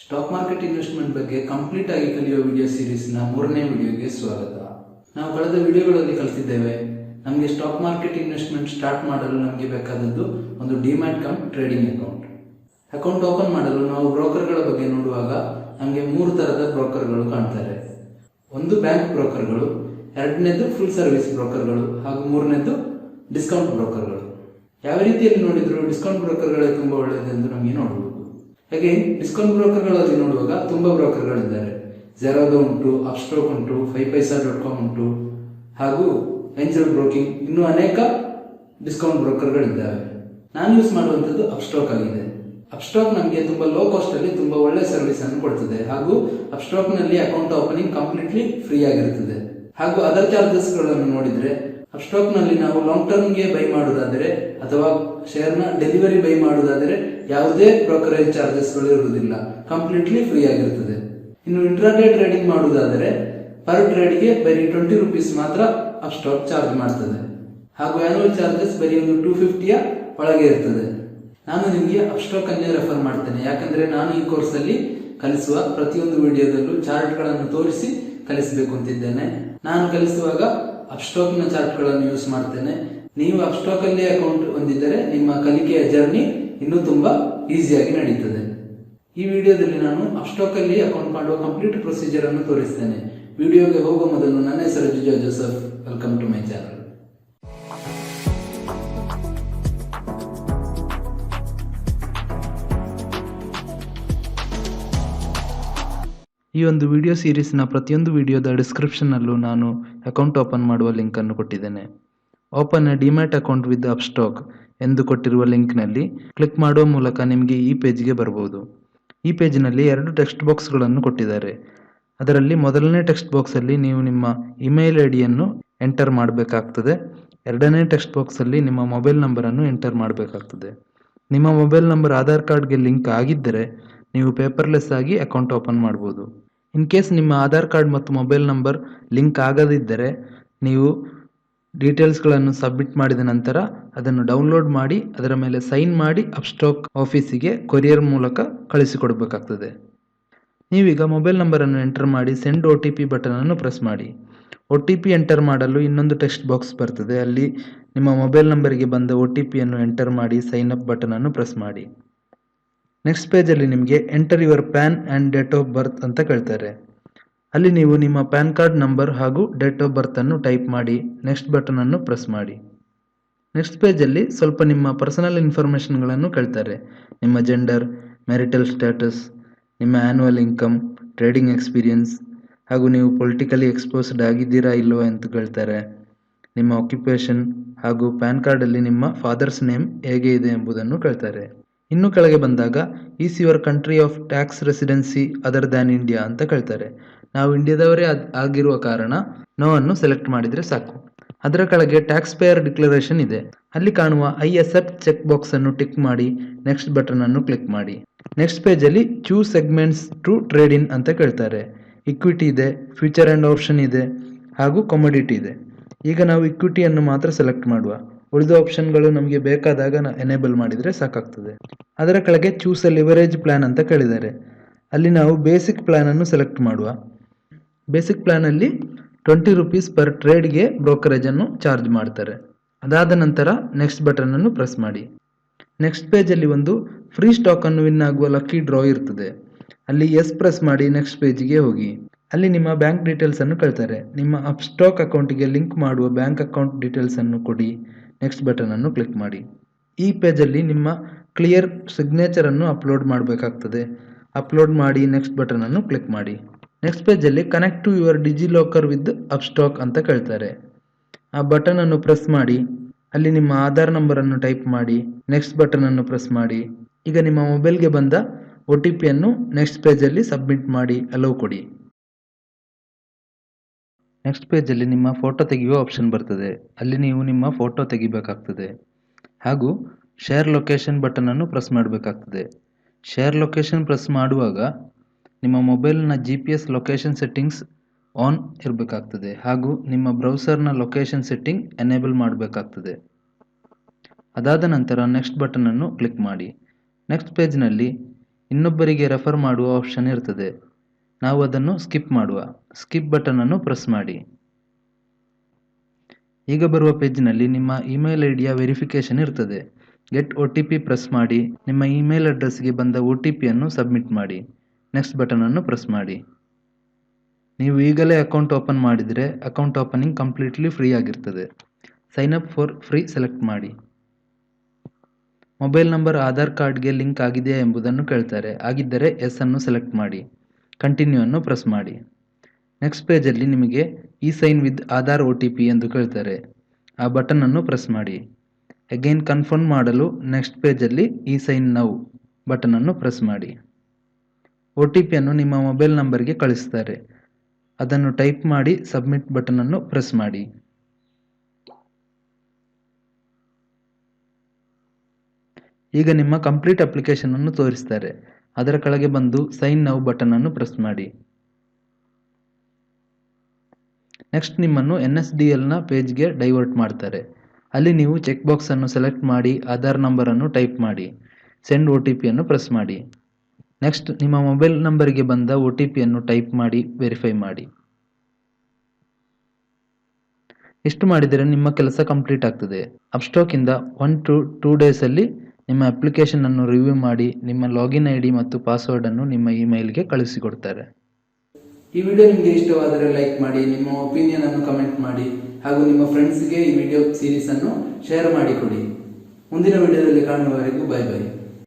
Stock market investment ಬಗ್ಗೆ complete ಆಗಿ ಕಲಿಯುವ ವಿಡಿಯೋ ಸೀರೀಸ್ನ 3ನೇ ವಿಡಿಯೋಗೆ ಸ್ವಾಗತ. ನಾವು ಕಳೆದ ವಿಡಿಯೋಗಳಲ್ಲಿ ಕಲಿತಿದ್ದೇವೆ. ನಮಗೆ ಸ್ಟಾಕ್ ಮಾರ್ಕೆಟ್ ಇನ್ವೆಸ್ಟ್ಮೆಂಟ್ ಸ್ಟಾರ್ಟ್ ಮಾಡಲು ನಮಗೆ ಬೇಕಾದದ್ದು ಒಂದು demat come trading account. Account open ಮಾಡಲು ನಾವು ಬ್ರೋಕರ್ಗಳ ಬಗ್ಗೆ ನೋಡುವಾಗ ನಮಗೆ 3 ತರಹದ ಬ್ರೋಕರ್ಗಳು ಕಾಣ್ತಾರೆ. ಒಂದು ಬ್ಯಾಂಕ್ ಬ್ರೋಕರ್ಗಳು, ಎರಡನೇದು ಫುಲ್ ಸರ್ವಿಸ್ ಬ್ರೋಕರ್ಗಳು ಹಾಗೂ ಮೂರನೇದು ಡಿಸ್ಕೌಂಟ್ ಬ್ರೋಕರ್ಗಳು. ಯಾವ ರೀತಿಯಲ್ಲಿ ನೋಡಿದ್ರು ಡಿಸ್ಕೌಂಟ್ ಬ್ರೋಕರ್ಗಳೇ ತುಂಬಾ ಒಳ್ಳೆಯದೆಂದು ನಮಗೆ ನೋಡಬಹುದು. ಹಾಗೆ ಡಿಸ್ಕೌಂಟ್ ಬ್ರೋಕರ್ಗಳಲ್ಲಿ ನೋಡುವಾಗ ತುಂಬಾ ಬ್ರೋಕರ್ಗಳಿದ್ದಾರೆ. ಜೆರೋದ ಉಂಟು, ಅಪ್ಸ್ಟಾಕ್ ಉಂಟು, 5paisa.com ಉಂಟು ಹಾಗೂ ಏಂಜಲ್ ಬ್ರೋಕಿಂಗ್, ಇನ್ನೂ ಅನೇಕ ಡಿಸ್ಕೌಂಟ್ ಬ್ರೋಕರ್ಗಳಿದ್ದಾವೆ. ನಾನು ಯೂಸ್ ಮಾಡುವಂಥದ್ದು ಅಪ್ಸ್ಟಾಕ್ ಆಗಿದೆ. ಅಪ್ಸ್ಟಾಕ್ ನಮಗೆ ತುಂಬಾ ಲೋ ಕಾಸ್ಟ್ ಅಲ್ಲಿ ತುಂಬಾ ಒಳ್ಳೆ ಸರ್ವಿಸ್ ಅನ್ನು ಕೊಡ್ತದೆ ಹಾಗೂ ಅಪ್ಸ್ಟಾಕ್ ನಲ್ಲಿ ಅಕೌಂಟ್ ಓಪನಿಂಗ್ ಕಂಪ್ಲೀಟ್ಲಿ ಫ್ರೀ ಆಗಿರುತ್ತದೆ. ಹಾಗೂ ಅದರ್ ಚಾರ್ಜಸ್ ಗಳನ್ನು ನೋಡಿದ್ರೆ ಅಪ್ಸ್ಟಾಕ್ ನಲ್ಲಿ ನಾವು ಲಾಂಗ್ ಟರ್ಮ್ ಗೆ ಬೈ ಮಾಡುವುದಾದರೆ ಅಥವಾ ಶೇರ್ ನ ಡೆಲಿವರಿ ಬೈ ಮಾಡುವುದಾದರೆ ಯಾವುದೇ ಬ್ರೋಕರೇಜ್ ಚಾರ್ಜಸ್ ಗಳು ಇರುವುದಿಲ್ಲ, ಕಂಪ್ಲೀಟ್ಲಿ ಫ್ರೀ ಆಗಿರುತ್ತದೆ. ಇನ್ನು ಇಂಟ್ರಾಡೇ ಟ್ರೇಡಿಂಗ್ ಮಾಡುವುದಾದರೆ ಪರ್ ಟ್ರೇಡ್ ಗೆ ಬರೀ 20 ರೂಪೀಸ್ ಮಾತ್ರ ಅಪ್ಸ್ಟಾಕ್ ಚಾರ್ಜ್ ಮಾಡ್ತದೆ ಹಾಗೂ ಆನ್ಯುವಲ್ ಚಾರ್ಜಸ್ ಬರೀ ಒಂದು 250 ಒಳಗೆ ಇರ್ತದೆ. ನಾನು ನಿಮಗೆ ಅಪ್ಸ್ಟಾಕ್ ಅನ್ನೇ ರೆಫರ್ ಮಾಡ್ತೇನೆ, ಯಾಕಂದ್ರೆ ನಾನು ಈ ಕೋರ್ಸ್ ಅಲ್ಲಿ ಕಲಿಸುವ ಪ್ರತಿಯೊಂದು ವಿಡಿಯೋದಲ್ಲೂ ಚಾರ್ಟ್ ಗಳನ್ನು ತೋರಿಸಿ ಕಲಿಸಬೇಕು ಅಂತಿದ್ದೇನೆ. ನಾನು ಕಲಿಸುವಾಗ ಅಪ್ಸ್ಟಾಕ್ ನ ಚಾರ್ಟ್ ಗಳನ್ನು ಯೂಸ್ ಮಾಡ್ತೇನೆ. ನೀವು ಅಪ್ಸ್ಟಾಕ್ ಅಲ್ಲಿ ಅಕೌಂಟ್ ಹೊಂದಿದ್ದರೆ ನಿಮ್ಮ ಕಲಿಕೆಯ ಜರ್ನಿ ಇನ್ನೂ ತುಂಬಾ ಈಸಿಯಾಗಿ ನಡೀತದೆ. ಈ ವಿಡಿಯೋದಲ್ಲಿ ನಾನು ಅಪ್ಸ್ಟಾಕ್ ಅಲ್ಲಿ ಅಕೌಂಟ್ ಮಾಡುವ ಕಂಪ್ಲೀಟ್ ಪ್ರೊಸೀಜರ್ ಅನ್ನು ತೋರಿಸ್ತೇನೆ. ವಿಡಿಯೋಗೆ ಹೋಗುವ ಮೊದಲು ನನ್ನ ಹೆಸರು Jijo Joseph. Welcome to my channel. ಈ ಒಂದು ವಿಡಿಯೋ ಸೀರೀಸ್ನ ಪ್ರತಿಯೊಂದು ವಿಡಿಯೋದ ಡಿಸ್ಕ್ರಿಪ್ಷನ್ನಲ್ಲೂ ನಾನು ಅಕೌಂಟ್ ಓಪನ್ ಮಾಡುವ ಲಿಂಕನ್ನು ಕೊಟ್ಟಿದ್ದೇನೆ. Open A demat account with Upstox ಎಂದು ಕೊಟ್ಟಿರುವ ಲಿಂಕ್ನಲ್ಲಿ ಕ್ಲಿಕ್ ಮಾಡುವ ಮೂಲಕ ನಿಮಗೆ ಈ ಪೇಜ್ಗೆ ಬರಬಹುದು. ಈ ಪೇಜ್ನಲ್ಲಿ 2 ಟೆಕ್ಸ್ಟ್ ಬಾಕ್ಸ್ಗಳನ್ನು ಕೊಟ್ಟಿದ್ದಾರೆ. ಅದರಲ್ಲಿ ಮೊದಲನೇ ಟೆಕ್ಸ್ಟ್ ಬಾಕ್ಸಲ್ಲಿ ನೀವು ನಿಮ್ಮ ಇಮೇಲ್ ಐಡಿಯನ್ನು ಎಂಟರ್ ಮಾಡಬೇಕಾಗ್ತದೆ. ಎರಡನೇ ಟೆಕ್ಸ್ಟ್ ಬಾಕ್ಸಲ್ಲಿ ನಿಮ್ಮ ಮೊಬೈಲ್ ನಂಬರನ್ನು ಎಂಟರ್ ಮಾಡಬೇಕಾಗ್ತದೆ. ನಿಮ್ಮ ಮೊಬೈಲ್ ನಂಬರ್ ಆಧಾರ್ ಕಾರ್ಡ್ಗೆ ಲಿಂಕ್ ಆಗಿದ್ದರೆ ನೀವು ಪೇಪರ್ಲೆಸ್ ಆಗಿ ಅಕೌಂಟ್ ಓಪನ್ ಮಾಡ್ಬೋದು. ಇನ್ ಕೇಸ್ ನಿಮ್ಮ ಆಧಾರ್ ಕಾರ್ಡ್ ಮತ್ತು ಮೊಬೈಲ್ ನಂಬರ್ ಲಿಂಕ್ ಆಗದಿದ್ದರೆ ನೀವು ಡೀಟೇಲ್ಸ್ಗಳನ್ನು ಸಬ್ಮಿಟ್ ಮಾಡಿದ ನಂತರ ಅದನ್ನು ಡೌನ್ಲೋಡ್ ಮಾಡಿ ಅದರ ಮೇಲೆ ಸೈನ್ ಮಾಡಿ ಅಪ್ಸ್ಟಾಕ್ ಆಫೀಸಿಗೆ ಕೊರಿಯರ್ ಮೂಲಕ ಕಳಿಸಿಕೊಡಬೇಕಾಗ್ತದೆ. ನೀವೀಗ ಮೊಬೈಲ್ ನಂಬರನ್ನು ಎಂಟರ್ ಮಾಡಿ ಸೆಂಡ್ OTP ಬಟನ್ ಅನ್ನು ಪ್ರೆಸ್ ಮಾಡಿ. OTP ಎಂಟರ್ ಮಾಡಲು ಇನ್ನೊಂದು ಟೆಕ್ಸ್ಟ್ ಬಾಕ್ಸ್ ಬರ್ತದೆ. ಅಲ್ಲಿ ನಿಮ್ಮ ಮೊಬೈಲ್ ನಂಬರಿಗೆ ಬಂದ OTP ಅನ್ನು ಎಂಟರ್ ಮಾಡಿ ಸೈನ್ ಅಪ್ ಬಟನ್ ಅನ್ನು ಪ್ರೆಸ್ ಮಾಡಿ. ನೆಕ್ಸ್ಟ್ ಪೇಜಲ್ಲಿ ನಿಮಗೆ enter your PAN and date of birth ಅಂತ ಕೇಳ್ತಾರೆ. ಅಲ್ಲಿ ನೀವು ನಿಮ್ಮ ಪ್ಯಾನ್ ಕಾರ್ಡ್ ನಂಬರ್ ಹಾಗೂ ಡೇಟ್ ಆಫ್ ಬರ್ತ್ ಅನ್ನು ಟೈಪ್ ಮಾಡಿ ನೆಕ್ಸ್ಟ್ ಬಟನ್ ಅನ್ನು ಪ್ರೆಸ್ ಮಾಡಿ. ನೆಕ್ಸ್ಟ್ ಪೇಜಲ್ಲಿ ಸ್ವಲ್ಪ ನಿಮ್ಮ ಪರ್ಸನಲ್ ಇನ್ಫಾರ್ಮೇಷನ್ಗಳನ್ನು ಕೇಳ್ತಾರೆ. ನಿಮ್ಮ ಜೆಂಡರ್, ಮ್ಯಾರಿಟಲ್ ಸ್ಟೇಟಸ್, ನಿಮ್ಮ ಆ್ಯನ್ಯುವಲ್ ಇನ್ಕಮ್, ಟ್ರೇಡಿಂಗ್ ಎಕ್ಸ್ಪೀರಿಯನ್ಸ್ ಹಾಗೂ ನೀವು ಪೊಲಿಟಿಕಲಿ ಎಕ್ಸ್ಪೋಸ್ಡ್ ಆಗಿದ್ದೀರಾ ಇಲ್ಲವೋ ಅಂತ ಕೇಳ್ತಾರೆ. ನಿಮ್ಮ ಆಕ್ಯುಪೇಷನ್ ಹಾಗೂ ಪ್ಯಾನ್ ಕಾರ್ಡಲ್ಲಿ ನಿಮ್ಮ ಫಾದರ್ಸ್ ನೇಮ್ ಹೇಗೆ ಇದೆ ಎಂಬುದನ್ನು ಕೇಳ್ತಾರೆ. ಇನ್ನು ಕೆಳಗೆ ಬಂದಾಗ is your country of tax residency other than India ಅಂತ ಕೇಳ್ತಾರೆ. ನಾವು ಇಂಡಿಯಾದವರೇ ಆಗಿರುವ ಕಾರಣ ನೋ ಅನ್ನು ಸೆಲೆಕ್ಟ್ ಮಾಡಿದರೆ ಸಾಕು. ಅದರ ಕೆಳಗೆ ಟ್ಯಾಕ್ಸ್ ಪೇಯರ್ ಡಿಕ್ಲರೇಷನ್ ಇದೆ. ಅಲ್ಲಿ ಕಾಣುವ ಐ ಅಕ್ಸೆಪ್ಟ್ ಚೆಕ್ ಬಾಕ್ಸ್ ಅನ್ನು ಟಿಕ್ ಮಾಡಿ ನೆಕ್ಸ್ಟ್ ಬಟನ್ ಅನ್ನು ಕ್ಲಿಕ್ ಮಾಡಿ. ನೆಕ್ಸ್ಟ್ ಪೇಜಲ್ಲಿ choose segments to trade in ಅಂತ ಕೇಳ್ತಾರೆ. ಇಕ್ವಿಟಿ ಇದೆ, ಫ್ಯೂಚರ್ ಆ್ಯಂಡ್ ಆಪ್ಷನ್ ಇದೆ ಹಾಗೂ ಕಮೋಡಿಟಿ ಇದೆ. ಈಗ ನಾವು ಇಕ್ವಿಟಿಯನ್ನು ಮಾತ್ರ ಸೆಲೆಕ್ಟ್ ಮಾಡುವ. ಉಳಿದ ಆಪ್ಷನ್ಗಳು ನಮಗೆ ಬೇಕಾದಾಗ ಎನೇಬಲ್ ಮಾಡಿದರೆ ಸಾಕಾಗ್ತದೆ. ಅದರ ಕೆಳಗೆ ಚೂಸ್ ಎ ಲಿವರೇಜ್ ಪ್ಲಾನ್ ಅಂತ ಕೇಳಿದ್ದಾರೆ. ಅಲ್ಲಿ ನಾವು ಬೇಸಿಕ್ ಪ್ಲಾನ್ ಅನ್ನು ಸೆಲೆಕ್ಟ್ ಮಾಡುವ. ಬೇಸಿಕ್ ಪ್ಲಾನ್ ಅಲ್ಲಿ 20 ರೂಪೀಸ್ ಪರ್ ಟ್ರೇಡ್ಗೆ ಬ್ರೋಕರೇಜ್ ಅನ್ನು ಚಾರ್ಜ್ ಮಾಡ್ತಾರೆ. ಅದಾದ ನಂತರ ನೆಕ್ಸ್ಟ್ ಬಟನ್ ಅನ್ನು ಪ್ರೆಸ್ ಮಾಡಿ. ನೆಕ್ಸ್ಟ್ ಪೇಜಲ್ಲಿ ಒಂದು ಫ್ರೀ ಸ್ಟಾಕ್ ಅನ್ನು ವಿನ್ ಆಗುವ ಲಕ್ಕಿ ಡ್ರಾ ಇರ್ತದೆ. ಅಲ್ಲಿ ಎಸ್ ಪ್ರೆಸ್ ಮಾಡಿ ನೆಕ್ಸ್ಟ್ ಪೇಜ್ಗೆ ಹೋಗಿ. ಅಲ್ಲಿ ನಿಮ್ಮ ಬ್ಯಾಂಕ್ ಡೀಟೇಲ್ಸ್ ಅನ್ನು ಕೇಳ್ತಾರೆ. ನಿಮ್ಮ ಅಪ್ಸ್ಟಾಕ್ ಅಕೌಂಟಿಗೆ ಲಿಂಕ್ ಮಾಡುವ ಬ್ಯಾಂಕ್ ಅಕೌಂಟ್ ಡೀಟೇಲ್ಸ್ ಅನ್ನು ಕೊಡಿ. ನೆಕ್ಸ್ಟ್ ಬಟನ್ ಅನ್ನು ಕ್ಲಿಕ್ ಮಾಡಿ. ಈ ಪೇಜಲ್ಲಿ ನಿಮ್ಮ ಕ್ಲಿಯರ್ ಸಿಗ್ನೇಚರ್ ಅನ್ನು ಅಪ್ಲೋಡ್ ಮಾಡಬೇಕಾಗ್ತದೆ. ಅಪ್ಲೋಡ್ ಮಾಡಿ ನೆಕ್ಸ್ಟ್ ಬಟನ್ ಅನ್ನು ಕ್ಲಿಕ್ ಮಾಡಿ. ನೆಕ್ಸ್ಟ್ ಪೇಜಲ್ಲಿ connect to your DigiLocker with Upstox ಅಂತ ಕೇಳ್ತಾರೆ. ಆ ಬಟನ್ ಅನ್ನು ಪ್ರೆಸ್ ಮಾಡಿ. ಅಲ್ಲಿ ನಿಮ್ಮ ಆಧಾರ್ ನಂಬರ್ ಅನ್ನು ಟೈಪ್ ಮಾಡಿ ನೆಕ್ಸ್ಟ್ ಬಟನ್ ಅನ್ನು ಪ್ರೆಸ್ ಮಾಡಿ. ಈಗ ನಿಮ್ಮ ಮೊಬೈಲ್ಗೆ ಬಂದ OTP ಅನ್ನು ನೆಕ್ಸ್ಟ್ ಪೇಜಲ್ಲಿ ಸಬ್ಮಿಟ್ ಮಾಡಿ ಅಲೋ ಕೊಡಿ. ನೆಕ್ಸ್ಟ್ ಪೇಜಲ್ಲಿ ನಿಮ್ಮ ಫೋಟೋ ತೆಗೆಯುವ ಆಪ್ಷನ್ ಬರ್ತದೆ. ಅಲ್ಲಿ ನೀವು ನಿಮ್ಮ ಫೋಟೋ ತೆಗಿಬೇಕಾಗ್ತದೆ ಹಾಗೂ ಶೇರ್ ಲೊಕೇಶನ್ ಬಟನ್ ಅನ್ನು ಪ್ರೆಸ್ ಮಾಡಬೇಕಾಗ್ತದೆ. ಶೇರ್ ಲೊಕೇಶನ್ ಪ್ರೆಸ್ ಮಾಡುವಾಗ ನಿಮ್ಮ ಮೊಬೈಲ್ನ GPS ಲೊಕೇಶನ್ ಸೆಟ್ಟಿಂಗ್ಸ್ ಆನ್ ಇರಬೇಕಾಗ್ತದೆ ಹಾಗೂ ನಿಮ್ಮ ಬ್ರೌಸರ್ನ ಲೊಕೇಶನ್ ಸೆಟ್ಟಿಂಗ್ ಎನೇಬಲ್ ಮಾಡಬೇಕಾಗ್ತದೆ. ಅದಾದ ನಂತರ ನೆಕ್ಸ್ಟ್ ಬಟನ್ ಅನ್ನು ಕ್ಲಿಕ್ ಮಾಡಿ. ನೆಕ್ಸ್ಟ್ ಪೇಜ್ನಲ್ಲಿ ಇನ್ನೊಬ್ಬರಿಗೆ ರೆಫರ್ ಮಾಡುವ ಆಪ್ಷನ್ ಇರ್ತದೆ. ನಾವು ಅದನ್ನು ಸ್ಕಿಪ್ ಮಾಡುವ. ಸ್ಕಿಪ್ ಬಟನನ್ನು ಪ್ರೆಸ್ ಮಾಡಿ. ಈಗ ಬರುವ ಪೇಜ್ನಲ್ಲಿ ನಿಮ್ಮ ಇಮೇಲ್ ಐಡಿಯ ವೆರಿಫಿಕೇಷನ್ ಇರ್ತದೆ. ಗೆಟ್ OTP ಪ್ರೆಸ್ ಮಾಡಿ. ನಿಮ್ಮ ಇಮೇಲ್ ಅಡ್ರೆಸ್ಗೆ ಬಂದ OTPಯನ್ನು ಸಬ್ಮಿಟ್ ಮಾಡಿ. ನೆಕ್ಸ್ಟ್ ಬಟನನ್ನು ಪ್ರೆಸ್ ಮಾಡಿ. ನೀವು ಈಗಲೇ ಅಕೌಂಟ್ ಓಪನ್ ಮಾಡಿದರೆ ಅಕೌಂಟ್ ಓಪನಿಂಗ್ ಕಂಪ್ಲೀಟ್ಲಿ ಫ್ರೀ ಆಗಿರ್ತದೆ. Sign up for free select ಮಾಡಿ. ಮೊಬೈಲ್ ನಂಬರ್ ಆಧಾರ್ ಕಾರ್ಡ್ಗೆ ಲಿಂಕ್ ಆಗಿದೆಯಾ ಎಂಬುದನ್ನು ಕೇಳ್ತಾರೆ. ಆಗಿದ್ದರೆ ಎಸ್ ಅನ್ನು ಸೆಲೆಕ್ಟ್ ಮಾಡಿ. ಕಂಟಿನ್ಯೂ ಅನ್ನು ಪ್ರೆಸ್ ಮಾಡಿ. ನೆಕ್ಸ್ಟ್ ಪೇಜಲ್ಲಿ ನಿಮಗೆ ಸೈನ್ ವಿತ್ ಆಧಾರ್ OTP ಎಂದು ಕೇಳ್ತಾರೆ. ಆ ಬಟನ್ ಅನ್ನು ಪ್ರೆಸ್ ಮಾಡಿ. ಅಗೈನ್ ಕನ್ಫರ್ಮ್ ಮಾಡಲು ನೆಕ್ಸ್ಟ್ ಪೇಜಲ್ಲಿ ಸೈನ್ ನೌ ಬಟನ್ ಅನ್ನು ಪ್ರೆಸ್ ಮಾಡಿ. OTP ಅನ್ನು ನಿಮ್ಮ ಮೊಬೈಲ್ ನಂಬರ್ಗೆ ಕಳಿಸ್ತಾರೆ. ಅದನ್ನು ಟೈಪ್ ಮಾಡಿ ಸಬ್ಮಿಟ್ ಬಟನ್ ಅನ್ನು ಪ್ರೆಸ್ ಮಾಡಿ. ಈಗ ನಿಮ್ಮ ಕಂಪ್ಲೀಟ್ ಅಪ್ಲಿಕೇಶನ್ ಅನ್ನು ತೋರಿಸ್ತಾರೆ. ಅದರ ಕೆಳಗೆ ಬಂದು ಸೈನ್ ನೌ ಬಟನ್ ಅನ್ನು ಪ್ರೆಸ್ ಮಾಡಿ. ನೆಕ್ಸ್ಟ್ ನಿಮ್ಮನ್ನು NSDLನ ಪೇಜ್ಗೆ ಡೈವರ್ಟ್ ಮಾಡ್ತಾರೆ. ಅಲ್ಲಿ ನೀವು ಚೆಕ್ ಬಾಕ್ಸ್ ಅನ್ನು ಸೆಲೆಕ್ಟ್ ಮಾಡಿ ಆಧಾರ್ ನಂಬರ್ ಅನ್ನು ಟೈಪ್ ಮಾಡಿ. ಸೆಂಡ್ OTP ಅನ್ನು ಪ್ರೆಸ್ ಮಾಡಿ. ನೆಕ್ಸ್ಟ್ ನಿಮ್ಮ ಮೊಬೈಲ್ ನಂಬರ್ಗೆ ಬಂದ OTP ಅನ್ನು ಟೈಪ್ ಮಾಡಿ ವೆರಿಫೈ ಮಾಡಿ. ಇಷ್ಟು ಮಾಡಿದರೆ ನಿಮ್ಮ ಕೆಲಸ ಕಂಪ್ಲೀಟ್ ಆಗ್ತದೆ. ಅಪ್ಸ್ಟಾಕ್ ಇಂದ 1 to 2 days ಅಲ್ಲಿ ನಿಮ್ಮ ಅಪ್ಲಿಕೇಶನ್ ಅನ್ನು ರಿವ್ಯೂ ಮಾಡಿ ನಿಮ್ಮ ಲಾಗಿನ್ ID ಮತ್ತು ಪಾಸ್ವರ್ಡ್ ಅನ್ನು ನಿಮ್ಮ ಇಮೇಲ್ಗೆ ಕಳಿಸಿಕೊಡ್ತಾರೆ. ಈ ವಿಡಿಯೋ ನಿಮಗೆ ಇಷ್ಟವಾದರೆ ಲೈಕ್ ಮಾಡಿ, ನಿಮ್ಮ ಒಪಿನಿಯನ್ ಅನ್ನು ಕಮೆಂಟ್ ಮಾಡಿ ಹಾಗೂ ನಿಮ್ಮ ಫ್ರೆಂಡ್ಸ್ಗೆ ಈ ವಿಡಿಯೋ ಸೀರೀಸ್ ಅನ್ನು ಶೇರ್ ಮಾಡಿಕೊಡಿ. ಮುಂದಿನ ವಿಡಿಯೋದಲ್ಲಿ ಕಾಣುವವರೆಗೂ ಬೈ ಬೈ.